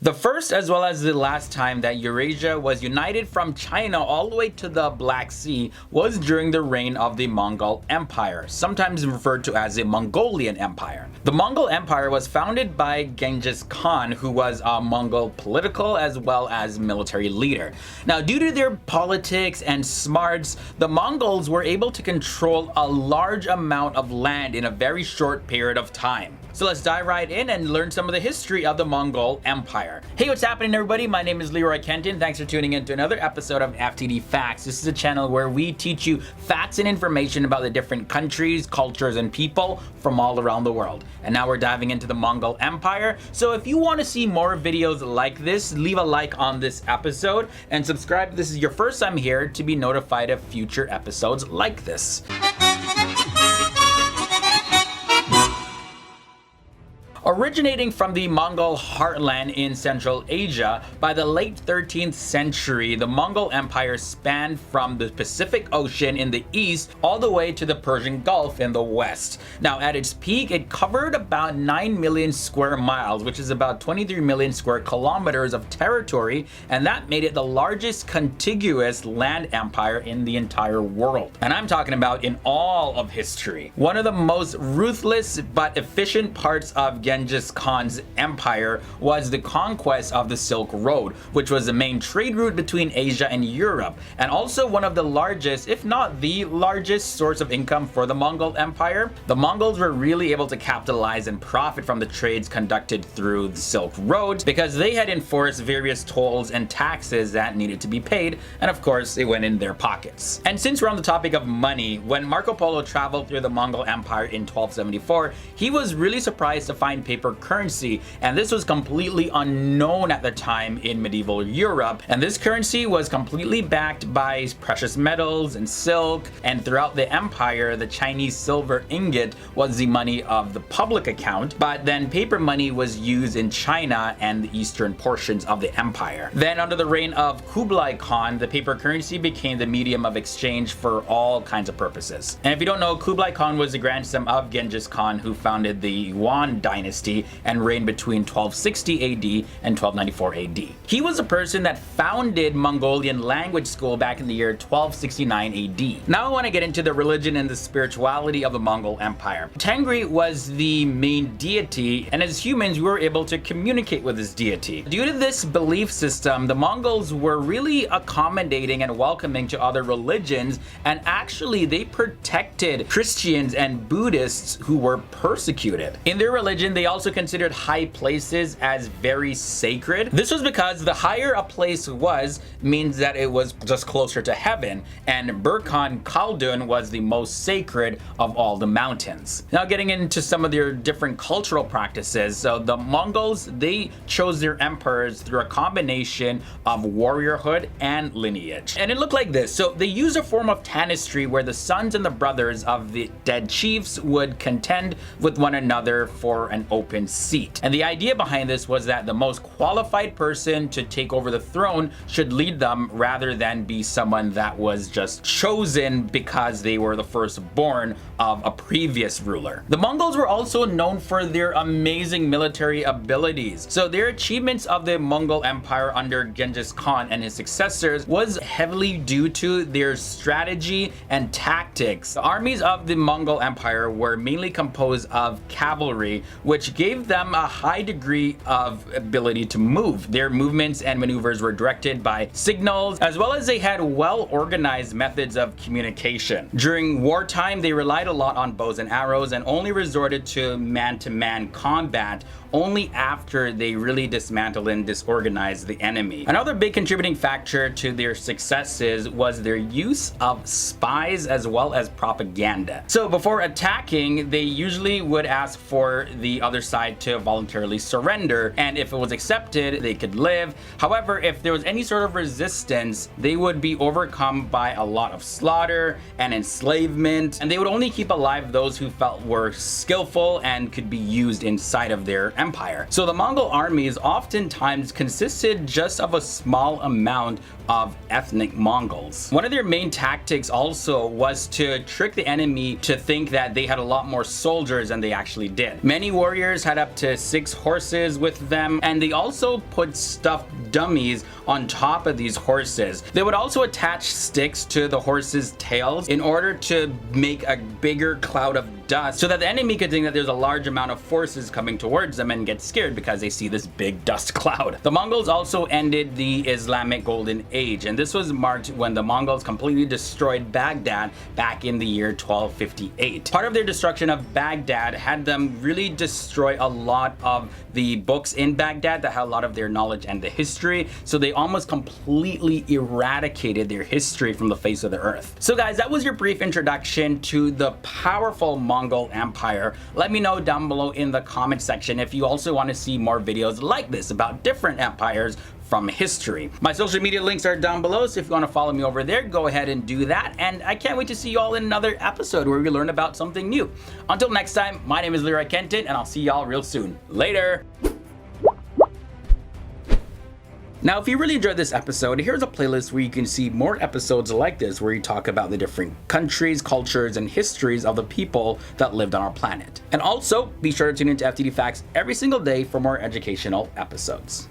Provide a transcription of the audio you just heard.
The first as well as the last time that Eurasia was united from China all the way to the Black Sea was during the reign of the Mongol Empire, sometimes referred to as the Mongolian Empire. The Mongol Empire was founded by Genghis Khan, who was a Mongol political as well as military leader. Now, due to their politics and smarts, the Mongols were able to control a large amount of land in a very short period of time. So let's dive right in and learn some of the history of the Mongol Empire. Hey, what's happening, everybody? My name is Leroy Kenton. Thanks for tuning in to another episode of FTD Facts. This is a channel where we teach you facts and information about the different countries, cultures, and people from all around the world. And now we're diving into the Mongol Empire. So if you want to see more videos like this, leave a like on this episode and subscribe if this is your first time here to be notified of future episodes like this. Originating from the Mongol heartland in Central Asia, by the late 13th century, the Mongol Empire spanned from the Pacific Ocean in the east all the way to the Persian Gulf in the west. Now, at its peak, it covered about 9 million square miles, which is about 23 million square kilometers of territory, and that made it the largest contiguous land empire in the entire world. And I'm talking about in all of history. One of the most ruthless but efficient parts of Genghis Khan's empire was the conquest of the Silk Road, which was the main trade route between Asia and Europe, and also one of the largest, if not the largest, source of income for the Mongol Empire. The Mongols were really able to capitalize and profit from the trades conducted through the Silk Road because they had enforced various tolls and taxes that needed to be paid, and of course it went in their pockets. And since we're on the topic of money, when Marco Polo traveled through the Mongol Empire in 1274, he was really surprised to find paper currency, and this was completely unknown at the time in medieval Europe. And this currency was completely backed by precious metals and silk, and throughout the empire, the Chinese silver ingot was the money of the public account, but then paper money was used in China and the eastern portions of the empire. Then under the reign of Kublai Khan, the paper currency became the medium of exchange for all kinds of purposes. And if you don't know, Kublai Khan was the grandson of Genghis Khan, who founded the Yuan dynasty and reigned between 1260 AD and 1294 AD. He was a person that founded Mongolian language school back in the year 1269 AD. Now I want to get into the religion and the spirituality of the Mongol Empire. Tengri was the main deity, and as humans we were able to communicate with this deity. Due to this belief system, the Mongols were really accommodating and welcoming to other religions, and actually they protected Christians and Buddhists who were persecuted. In their religion, they also considered high places as very sacred. This was because the higher a place was means that it was just closer to heaven, and Burkhan Khaldun was the most sacred of all the mountains. Now getting into some of their different cultural practices, so the Mongols, they chose their emperors through a combination of warriorhood and lineage. And it looked like this. So they used a form of tanistry where the sons and the brothers of the dead chiefs would contend with one another for an open seat. And the idea behind this was that the most qualified person to take over the throne should lead them rather than be someone that was just chosen because they were the firstborn of a previous ruler. The Mongols were also known for their amazing military abilities. So their achievements of the Mongol Empire under Genghis Khan and his successors was heavily due to their strategy and tactics. The armies of the Mongol Empire were mainly composed of cavalry, which gave them a high degree of ability to move. Their movements and maneuvers were directed by signals, as well as they had well-organized methods of communication. During wartime, they relied a lot on bows and arrows and only resorted to man-to-man combat only after they really dismantled and disorganized the enemy. Another big contributing factor to their successes was their use of spies as well as propaganda. So before attacking, they usually would ask for the other side to voluntarily surrender, and if it was accepted, they could live. However, if there was any sort of resistance, they would be overcome by a lot of slaughter and enslavement, and they would only keep alive those who felt were skillful and could be used inside of their Empire. So the Mongol armies oftentimes consisted just of a small amount of ethnic Mongols. One of their main tactics also was to trick the enemy to think that they had a lot more soldiers than they actually did. Many warriors had up to 6 horses with them, and they also put stuffed dummies on top of these horses. They would also attach sticks to the horses' tails in order to make a bigger cloud of dust so that the enemy could think that there's a large amount of forces coming towards them and get scared because they see this big dust cloud. The Mongols also ended the Islamic Golden Age, and this was marked when the Mongols completely destroyed Baghdad back in the year 1258. Part of their destruction of Baghdad had them really destroy a lot of the books in Baghdad that had a lot of their knowledge and the history, so they almost completely eradicated their history from the face of the earth. So guys, that was your brief introduction to the powerful Mongol Empire. Let me know down below in the comment section if you also want to see more videos like this about different empires from history. My social media links are down below, so if you want to follow me over there, go ahead and do that. And I can't wait to see you all in another episode where we learn about something new. Until next time, my name is Leroy Kenton, and I'll see y'all real soon. Later! Now, if you really enjoyed this episode, here's a playlist where you can see more episodes like this where you talk about the different countries, cultures, and histories of the people that lived on our planet. And also, be sure to tune into FTD Facts every single day for more educational episodes.